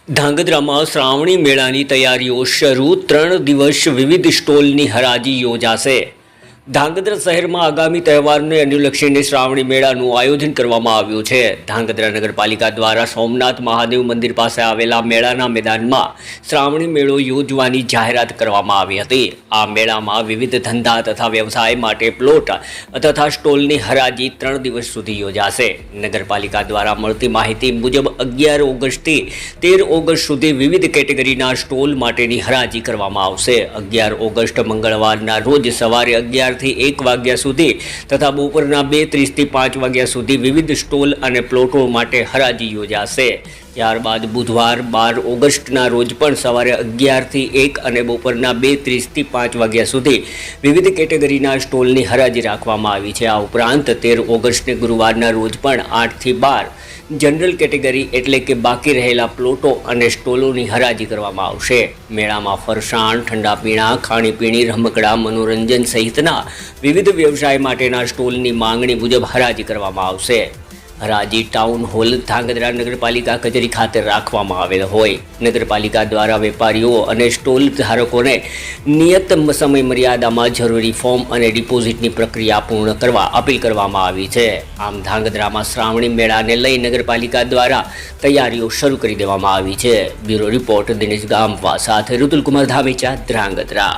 ધાંગધ્રામાં શ્રાવણી મેળાની તૈયારીઓ શરૂ 3 દિવસ વિવિધ સ્ટોલની હરાજી યોજાશે। ધાંગધ્રા શહેરમાં આગામી તહેવારને અનુલક્ષીને શ્રાવણી મેળાનું આયોજન કરવામાં આવ્યું છે। ધાંગધ્રા નગરપાલિકા દ્વારા સોમનાથ મહાદેવ મંદિર પાસે આવેલા મેળાના મેદાનમાં શ્રાવણી મેળો યોજવાની જાહેરાત કરવામાં આવી હતી। આ મેળામાં વિવિધ ધંધા તથા વ્યવસાય માટે પ્લોટ તથા સ્ટોલની હરાજી 3 દિવસ સુધી યોજાશે। નગરપાલિકા દ્વારા મળતી માહિતી મુજબ 11 ઓગસ્ટથી 13 ઓગસ્ટ સુધી વિવિધ કેટેગરીના સ્ટોલ માટેની હરાજી કરવામાં આવશે। 11 ઓગસ્ટ મંગળવારના રોજ સવારે 11 થી 1 વાગ્યા સુધી તથા બપોરના 2:30 થી 5 વાગ્યા સુધી વિવિધ સ્ટોલ અને પ્લોટો માટે હરાજી યોજાશે। ત્યારબાદ બુધવાર 12 ઓગસ્ટના રોજ પણ સવારે 11 થી 1 અને બપોરના 2:30 થી 5 વાગ્યા સુધી વિવિધ કેટેગરીના સ્ટોલની હરાજી રાખવામાં આવી છે। આ ઉપરાંત 13 ઓગસ્ટને ગુરુવારના રોજ પણ 8 થી 12 જનરલ કેટેગરી એટલે કે બાકી રહેલા પ્લોટો અને સ્ટોલોની હરાજી કરવામાં આવશે। મેળામાં ફરસાણ, ઠંડા પીણા, ખાણીપીણી, રમકડા, મનોરંજન સહિતના વિવિધ વ્યવસાય માટેના સ્ટોલની માંગણી મુજબ હરાજી કરવામાં આવશે। હરાજી ટાઉન હોલ ધાંગધ્રા નગરપાલિકા કચેરી ખાતે રાખવામાં આવેલ હોય। નગરપાલિકા દ્વારા વેપારીઓ અને સ્ટોલ ધારકોને નિયત સમય મર્યાદામાં જરૂરી ફોર્મ અને ડિપોઝિટની પ્રક્રિયા પૂર્ણ કરવા અપીલ કરવામાં આવી છે। આમ ધાંગધ્રામાં શ્રાવણી મેળાને લઈ નગરપાલિકા દ્વારા તૈયારીઓ શરૂ કરી દેવામાં આવી છે। બ્યુરો રિપોર્ટ દિનેશ ગામવા સાથે ઋતુલકુમાર ધામેચા, ધ્રાંગધ્રા।